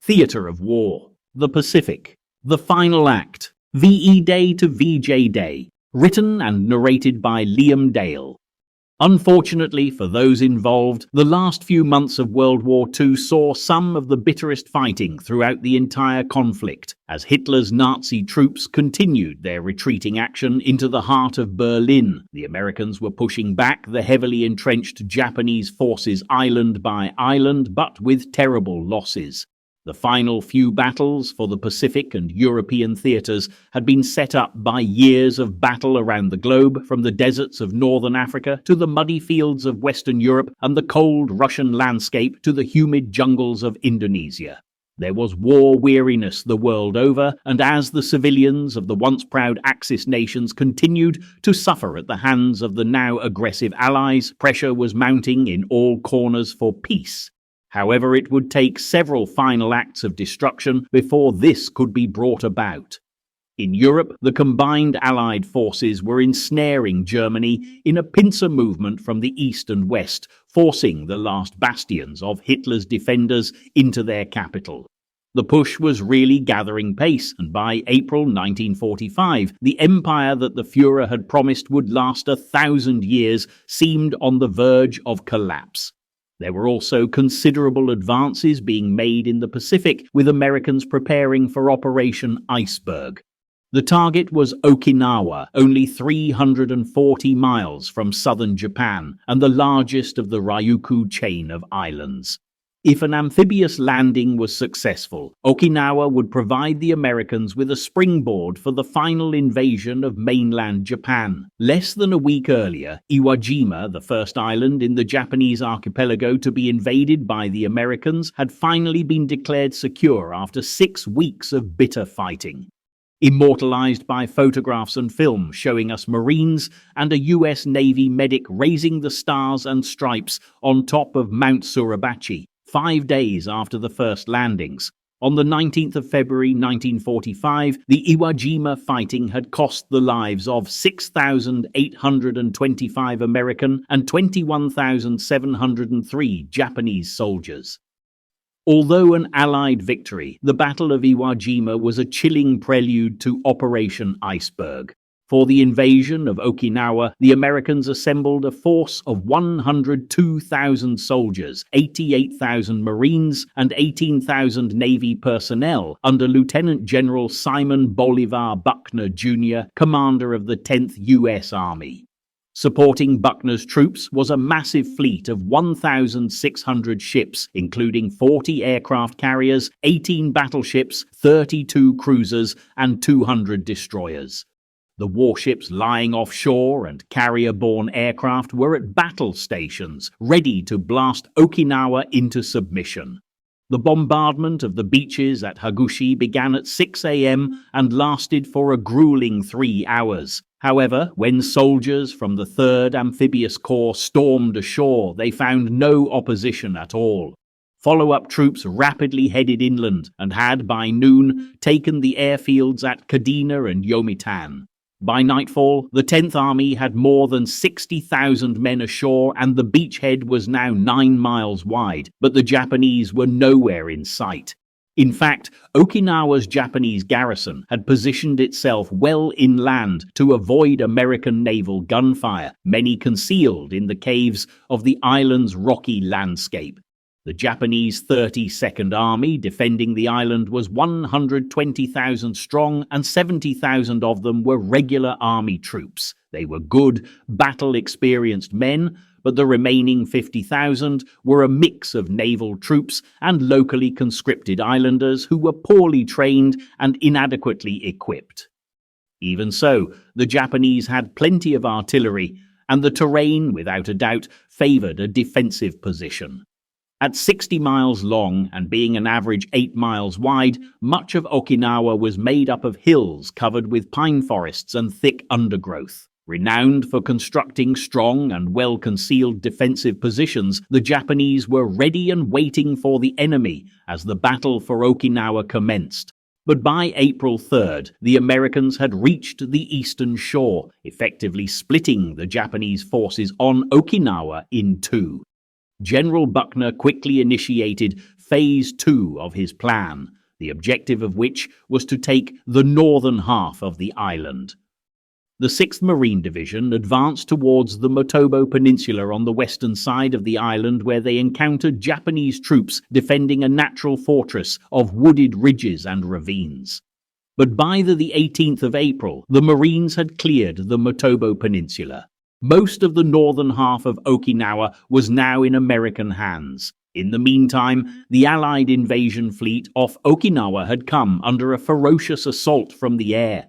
Theatre of War, the Pacific, the Final Act, VE Day to VJ Day, written and narrated by Liam Dale. Unfortunately for those involved, the last few months of World War II saw some of the bitterest fighting throughout the entire conflict, as Hitler's Nazi troops continued their retreating action into the heart of Berlin. The Americans were pushing back the heavily entrenched Japanese forces island by island, but with terrible losses. The final few battles for the Pacific and European theatres had been set up by years of battle around the globe, from the deserts of northern Africa to the muddy fields of Western Europe and the cold Russian landscape to the humid jungles of Indonesia. There was war weariness the world over, and as the civilians of the once proud Axis nations continued to suffer at the hands of the now aggressive Allies, pressure was mounting in all corners for peace. However, it would take several final acts of destruction before this could be brought about. In Europe, the combined Allied forces were ensnaring Germany in a pincer movement from the east and west, forcing the last bastions of Hitler's defenders into their capital. The push was really gathering pace, and by April 1945, the empire that the Führer had promised would last 1,000 years seemed on the verge of collapse. There were also considerable advances being made in the Pacific, with Americans preparing for Operation Iceberg. The target was Okinawa, only 340 miles from southern Japan, and the largest of the Ryukyu chain of islands. If an amphibious landing was successful, Okinawa would provide the Americans with a springboard for the final invasion of mainland Japan. Less than a week earlier, Iwo Jima, the first island in the Japanese archipelago to be invaded by the Americans, had finally been declared secure after 6 weeks of bitter fighting. Immortalized by photographs and film showing us Marines and a US Navy medic raising the stars and stripes on top of Mount Suribachi, 5 days after the first landings. On the 19th of February 1945, the Iwo Jima fighting had cost the lives of 6,825 American and 21,703 Japanese soldiers. Although an Allied victory, the Battle of Iwo Jima was a chilling prelude to Operation Iceberg. For the invasion of Okinawa, the Americans assembled a force of 102,000 soldiers, 88,000 Marines, and 18,000 Navy personnel under Lieutenant General Simon Bolivar Buckner, Jr., commander of the 10th U.S. Army. Supporting Buckner's troops was a massive fleet of 1,600 ships, including 40 aircraft carriers, 18 battleships, 32 cruisers, and 200 destroyers. The warships lying offshore and carrier-borne aircraft were at battle stations, ready to blast Okinawa into submission. The bombardment of the beaches at Hagushi began at 6 a.m. and lasted for a grueling 3 hours. However, when soldiers from the 3rd Amphibious Corps stormed ashore, they found no opposition at all. Follow-up troops rapidly headed inland and had, by noon, taken the airfields at Kadena and Yomitan. By nightfall, the 10th Army had more than 60,000 men ashore, and the beachhead was now 9 miles wide, but the Japanese were nowhere in sight. In fact, Okinawa's Japanese garrison had positioned itself well inland to avoid American naval gunfire, many concealed in the caves of the island's rocky landscape. The Japanese 32nd Army defending the island was 120,000 strong, and 70,000 of them were regular army troops. They were good, battle-experienced men, but the remaining 50,000 were a mix of naval troops and locally conscripted islanders who were poorly trained and inadequately equipped. Even so, the Japanese had plenty of artillery, and the terrain, without a doubt, favored a defensive position. At 60 miles long and being an average 8 miles wide, much of Okinawa was made up of hills covered with pine forests and thick undergrowth. Renowned for constructing strong and well-concealed defensive positions, the Japanese were ready and waiting for the enemy as the battle for Okinawa commenced. But by April 3rd, the Americans had reached the eastern shore, effectively splitting the Japanese forces on Okinawa in two. General Buckner quickly initiated Phase 2 of his plan, the objective of which was to take the northern half of the island. The 6th Marine Division advanced towards the Motobo Peninsula on the western side of the island, where they encountered Japanese troops defending a natural fortress of wooded ridges and ravines. But by the 18th of April, the Marines had cleared the Motobo Peninsula. Most of the northern half of Okinawa was now in American hands. In the meantime, the Allied invasion fleet off Okinawa had come under a ferocious assault from the air.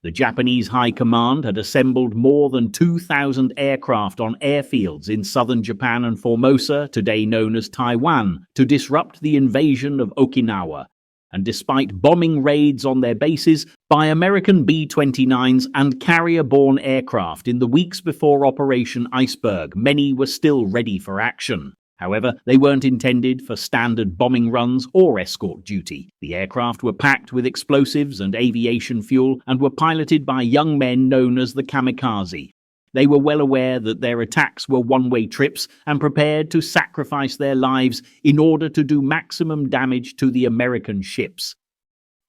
The Japanese High Command had assembled more than 2,000 aircraft on airfields in southern Japan and Formosa, today known as Taiwan, to disrupt the invasion of Okinawa. And despite bombing raids on their bases by American B-29s and carrier-borne aircraft in the weeks before Operation Iceberg, many were still ready for action. However, they weren't intended for standard bombing runs or escort duty. The aircraft were packed with explosives and aviation fuel and were piloted by young men known as the kamikaze. They were well aware that their attacks were one-way trips and prepared to sacrifice their lives in order to do maximum damage to the American ships.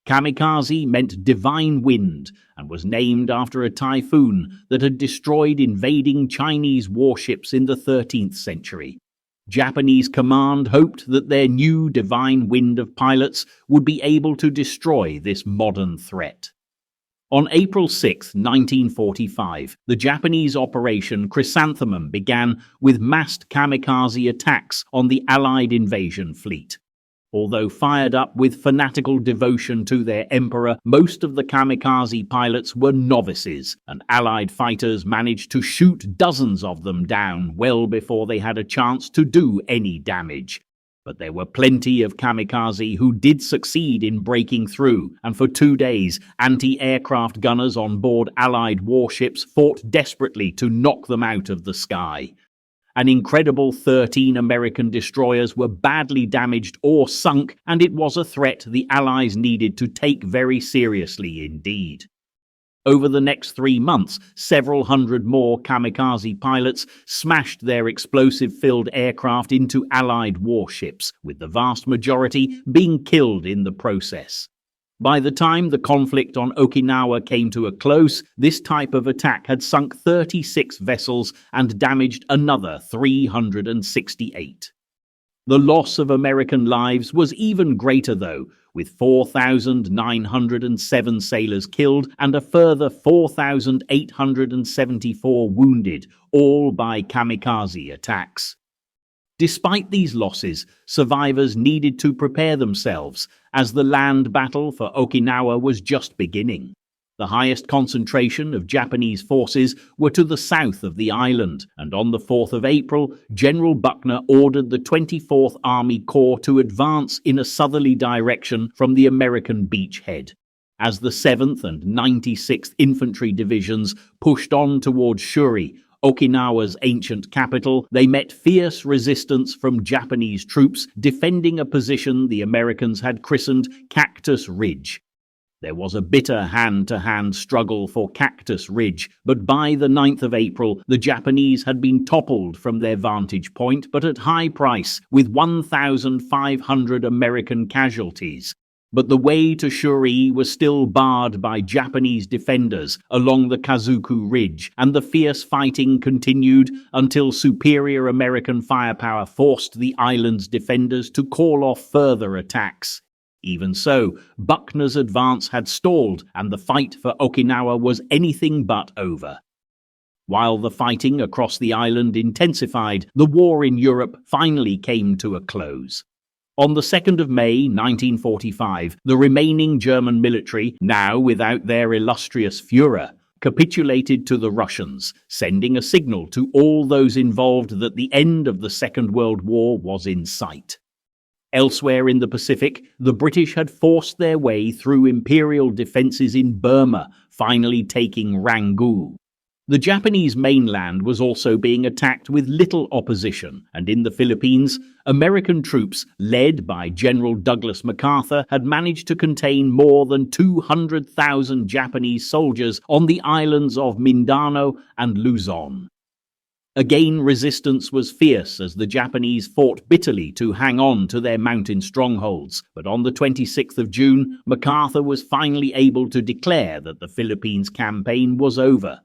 Kamikaze meant divine wind and was named after a typhoon that had destroyed invading Chinese warships in the 13th century. Japanese command hoped that their new divine wind of pilots would be able to destroy this modern threat. On April 6, 1945, the Japanese Operation Chrysanthemum began with massed kamikaze attacks on the Allied invasion fleet. Although fired up with fanatical devotion to their emperor, most of the kamikaze pilots were novices, and Allied fighters managed to shoot dozens of them down well before they had a chance to do any damage. But there were plenty of kamikaze who did succeed in breaking through, and for 2 days, anti-aircraft gunners on board Allied warships fought desperately to knock them out of the sky. An incredible 13 American destroyers were badly damaged or sunk, and it was a threat the Allies needed to take very seriously indeed. Over the next 3 months, several hundred more kamikaze pilots smashed their explosive-filled aircraft into Allied warships, with the vast majority being killed in the process. By the time the conflict on Okinawa came to a close, this type of attack had sunk 36 vessels and damaged another 368. The loss of American lives was even greater though, with 4,907 sailors killed and a further 4,874 wounded, all by kamikaze attacks. Despite these losses, survivors needed to prepare themselves, as the land battle for Okinawa was just beginning. The highest concentration of Japanese forces were to the south of the island, and on the 4th of April, General Buckner ordered the 24th Army Corps to advance in a southerly direction from the American beachhead. As the 7th and 96th Infantry Divisions pushed on towards Shuri, Okinawa's ancient capital, they met fierce resistance from Japanese troops defending a position the Americans had christened Cactus Ridge. There was a bitter hand-to-hand struggle for Cactus Ridge, but by the 9th of April, the Japanese had been toppled from their vantage point, but at high price, with 1,500 American casualties. But the way to Shuri was still barred by Japanese defenders along the Kazuku Ridge, and the fierce fighting continued until superior American firepower forced the island's defenders to call off further attacks. Even so, Buckner's advance had stalled, and the fight for Okinawa was anything but over. While the fighting across the island intensified, the war in Europe finally came to a close. On the 2nd of May 1945, the remaining German military, now without their illustrious Führer, capitulated to the Russians, sending a signal to all those involved that the end of the Second World War was in sight. Elsewhere in the Pacific, the British had forced their way through imperial defences in Burma, finally taking Rangoon. The Japanese mainland was also being attacked with little opposition, and in the Philippines, American troops, led by General Douglas MacArthur, had managed to contain more than 200,000 Japanese soldiers on the islands of Mindanao and Luzon. Again, resistance was fierce as the Japanese fought bitterly to hang on to their mountain strongholds. But on the 26th of June, MacArthur was finally able to declare that the Philippines campaign was over.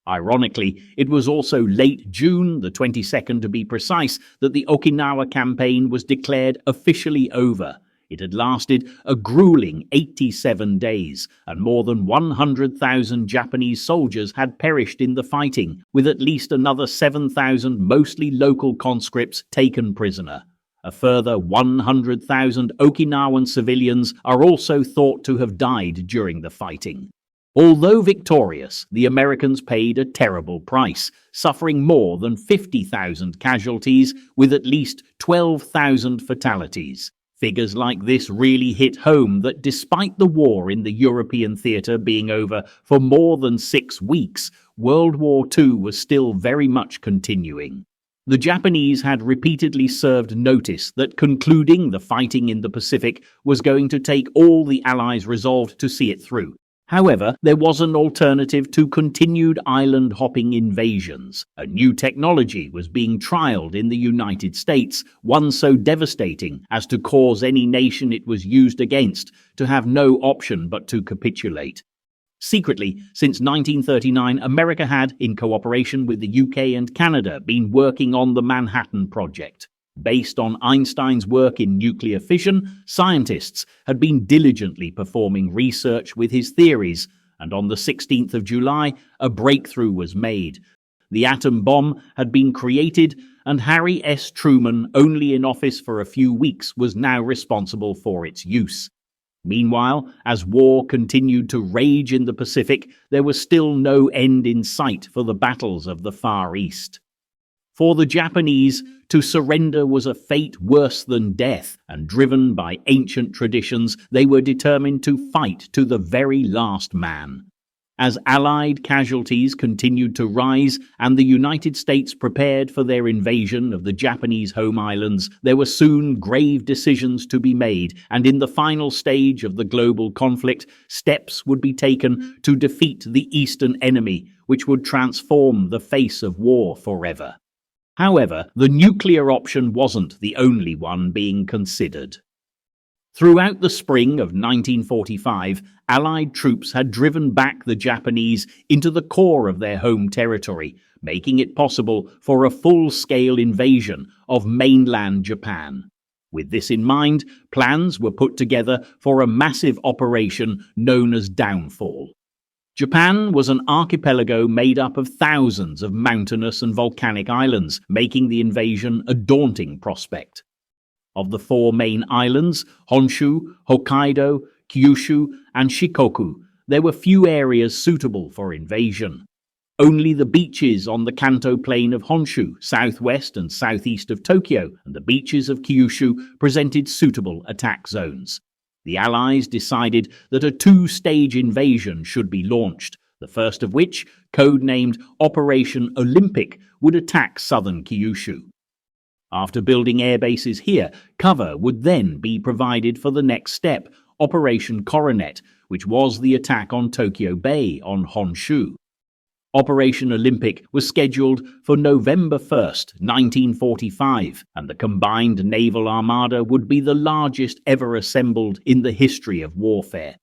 Ironically, it was also late June, the 22nd to be precise, that the Okinawa campaign was declared officially over. It had lasted a grueling 87 days, and more than 100,000 Japanese soldiers had perished in the fighting, with at least another 7,000 mostly local conscripts taken prisoner. A further 100,000 Okinawan civilians are also thought to have died during the fighting. Although victorious, the Americans paid a terrible price, suffering more than 50,000 casualties with at least 12,000 fatalities. Figures like this really hit home that despite the war in the European theatre being over for more than 6 weeks, World War II was still very much continuing. The Japanese had repeatedly served notice that concluding the fighting in the Pacific was going to take all the Allies resolved to see it through. However, there was an alternative to continued island-hopping invasions. A new technology was being trialled in the United States, one so devastating as to cause any nation it was used against to have no option but to capitulate. Secretly, since 1939, America had, in cooperation with the UK and Canada, been working on the Manhattan Project. Based on Einstein's work in nuclear fission, scientists had been diligently performing research with his theories, and on the 16th of July, a breakthrough was made. The atom bomb had been created, and Harry S. Truman, only in office for a few weeks, was now responsible for its use. Meanwhile, as war continued to rage in the Pacific, there was still no end in sight for the battles of the Far East. For the Japanese, to surrender was a fate worse than death, and driven by ancient traditions, they were determined to fight to the very last man. As Allied casualties continued to rise and the United States prepared for their invasion of the Japanese home islands, there were soon grave decisions to be made, and in the final stage of the global conflict, steps would be taken to defeat the Eastern enemy, which would transform the face of war forever. However, the nuclear option wasn't the only one being considered. Throughout the spring of 1945, Allied troops had driven back the Japanese into the core of their home territory, making it possible for a full-scale invasion of mainland Japan. With this in mind, plans were put together for a massive operation known as Downfall. Japan was an archipelago made up of thousands of mountainous and volcanic islands, making the invasion a daunting prospect. Of the 4 main islands, Honshu, Hokkaido, Kyushu, and Shikoku, there were few areas suitable for invasion. Only the beaches on the Kanto plain of Honshu, southwest and southeast of Tokyo, and the beaches of Kyushu presented suitable attack zones. The Allies decided that a 2-stage invasion should be launched, the first of which, codenamed Operation Olympic, would attack southern Kyushu. After building air bases here, cover would then be provided for the next step, Operation Coronet, which was the attack on Tokyo Bay on Honshu. Operation Olympic was scheduled for November 1st, 1945, and the combined naval armada would be the largest ever assembled in the history of warfare.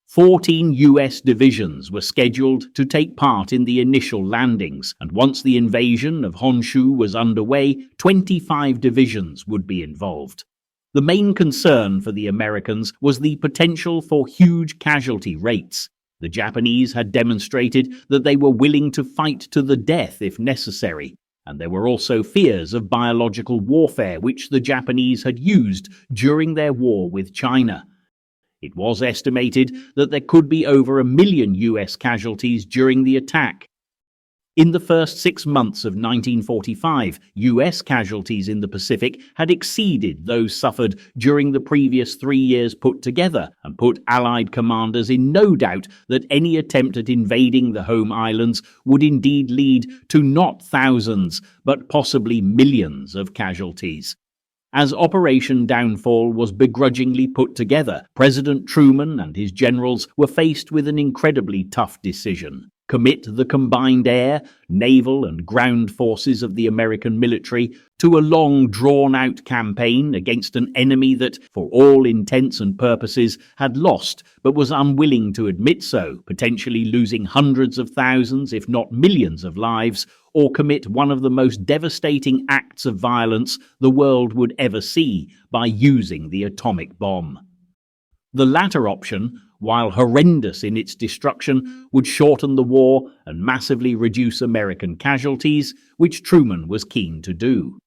14 US divisions were scheduled to take part in the initial landings, and once the invasion of Honshu was underway, 25 divisions would be involved. The main concern for the Americans was the potential for huge casualty rates. The Japanese had demonstrated that they were willing to fight to the death if necessary, and there were also fears of biological warfare which the Japanese had used during their war with China. It was estimated that there could be over 1 million US casualties during the attack. In the first 6 months of 1945, US casualties in the Pacific had exceeded those suffered during the previous 3 years put together, and put Allied commanders in no doubt that any attempt at invading the home islands would indeed lead to not thousands, but possibly millions of casualties. As Operation Downfall was begrudgingly put together, President Truman and his generals were faced with an incredibly tough decision. commit the combined air, naval and ground forces of the American military to a long drawn-out campaign against an enemy that, for all intents and purposes, had lost but was unwilling to admit so, potentially losing hundreds of thousands, if not millions of lives, or commit one of the most devastating acts of violence the world would ever see by using the atomic bomb. The latter option, while horrendous in its destruction, would shorten the war and massively reduce American casualties, which Truman was keen to do.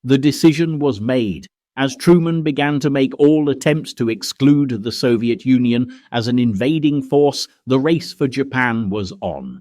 The decision was made. As Truman began to make all attempts to exclude the Soviet Union as an invading force, the race for Japan was on.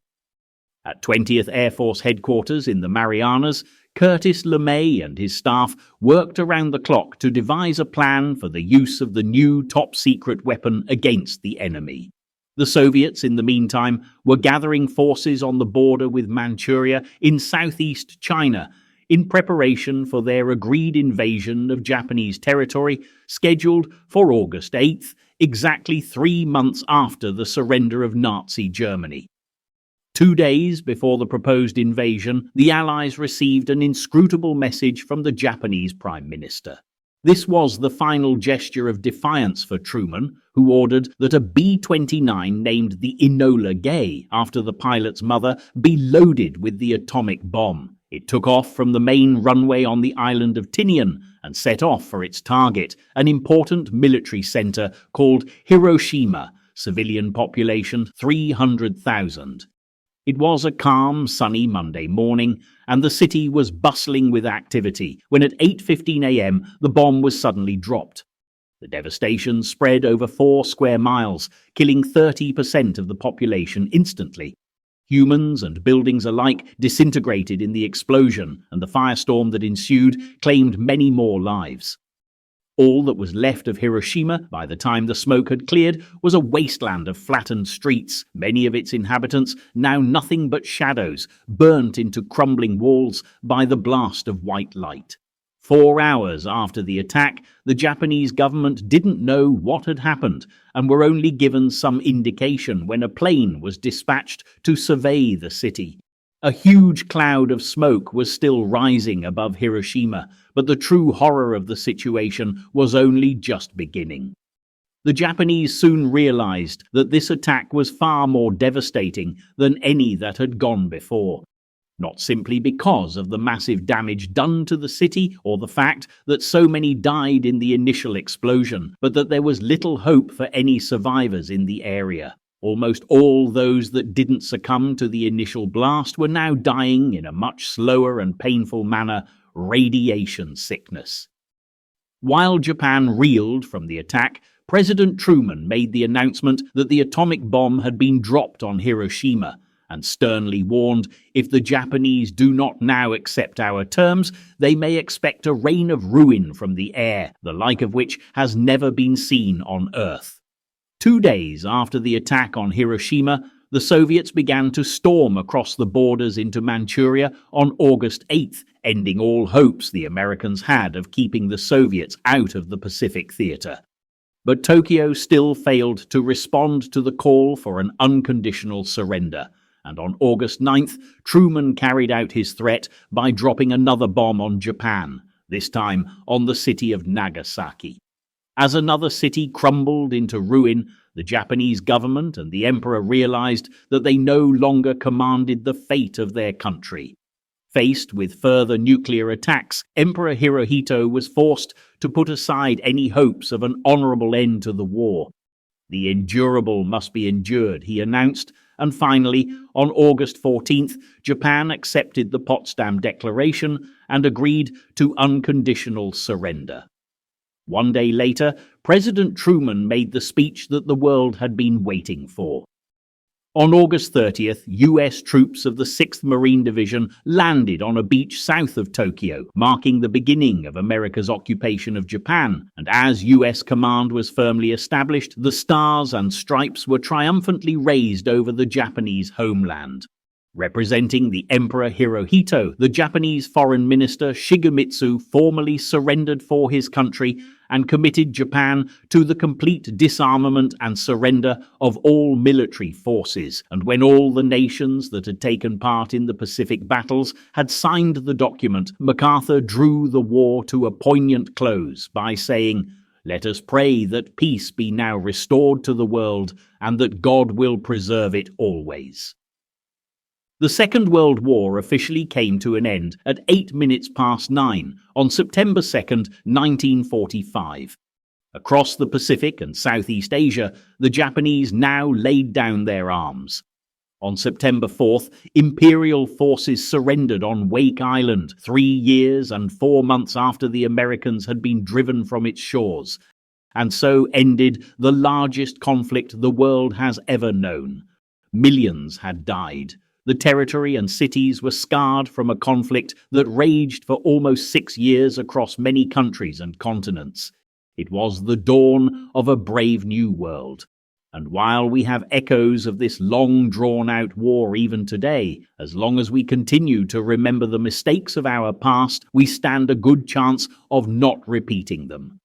At 20th Air Force Headquarters in the Marianas, Curtis LeMay and his staff worked around the clock to devise a plan for the use of the new top-secret weapon against the enemy. The Soviets, in the meantime, were gathering forces on the border with Manchuria in southeast China in preparation for their agreed invasion of Japanese territory, scheduled for August 8th, exactly 3 months after the surrender of Nazi Germany. 2 days before the proposed invasion, the Allies received an inscrutable message from the Japanese Prime Minister. This was the final gesture of defiance for Truman, who ordered that a B-29 named the Enola Gay, after the pilot's mother, be loaded with the atomic bomb. It took off from the main runway on the island of Tinian and set off for its target, an important military center called Hiroshima, civilian population 300,000. It was a calm, sunny Monday morning, and the city was bustling with activity when at 8:15 a.m. the bomb was suddenly dropped. The devastation spread over 4 square miles, killing 30% of the population instantly. Humans and buildings alike disintegrated in the explosion, and the firestorm that ensued claimed many more lives. All that was left of Hiroshima, by the time the smoke had cleared, was a wasteland of flattened streets, many of its inhabitants now nothing but shadows, burnt into crumbling walls by the blast of white light. 4 hours after the attack, the Japanese government didn't know what had happened and were only given some indication when a plane was dispatched to survey the city. A huge cloud of smoke was still rising above Hiroshima, but the true horror of the situation was only just beginning. The Japanese soon realized that this attack was far more devastating than any that had gone before. Not simply because of the massive damage done to the city or the fact that so many died in the initial explosion, but that there was little hope for any survivors in the area. Almost all those that didn't succumb to the initial blast were now dying in a much slower and painful manner, radiation sickness. While Japan reeled from the attack, President Truman made the announcement that the atomic bomb had been dropped on Hiroshima, and sternly warned, if the Japanese do not now accept our terms, they may expect a rain of ruin from the air, the like of which has never been seen on Earth. 2 days after the attack on Hiroshima, the Soviets began to storm across the borders into Manchuria on August 8th, ending all hopes the Americans had of keeping the Soviets out of the Pacific theater. But Tokyo still failed to respond to the call for an unconditional surrender, and on August 9th, Truman carried out his threat by dropping another bomb on Japan, this time on the city of Nagasaki. As another city crumbled into ruin, the Japanese government and the emperor realized that they no longer commanded the fate of their country. Faced with further nuclear attacks, Emperor Hirohito was forced to put aside any hopes of an honorable end to the war. The endurable must be endured, he announced, and finally, on August 14th, Japan accepted the Potsdam Declaration and agreed to unconditional surrender. 1 day later, President Truman made the speech that the world had been waiting for. On August 30th, U.S. troops of the 6th Marine Division landed on a beach south of Tokyo, marking the beginning of America's occupation of Japan, and as U.S. command was firmly established, the stars and stripes were triumphantly raised over the Japanese homeland. Representing the Emperor Hirohito, the Japanese Foreign Minister Shigemitsu formally surrendered for his country and committed Japan to the complete disarmament and surrender of all military forces. And when all the nations that had taken part in the Pacific battles had signed the document, MacArthur drew the war to a poignant close by saying, "Let us pray that peace be now restored to the world and that God will preserve it always." The Second World War officially came to an end at 8 minutes past 9 on September 2nd, 1945. Across the Pacific and Southeast Asia, the Japanese now laid down their arms. On September 4th, Imperial forces surrendered on Wake Island 3 years and 4 months after the Americans had been driven from its shores, and so ended the largest conflict the world has ever known. Millions had died. The territory and cities were scarred from a conflict that raged for almost 6 years across many countries and continents. It was the dawn of a brave new world. And while we have echoes of this long drawn-out war even today, as long as we continue to remember the mistakes of our past, we stand a good chance of not repeating them.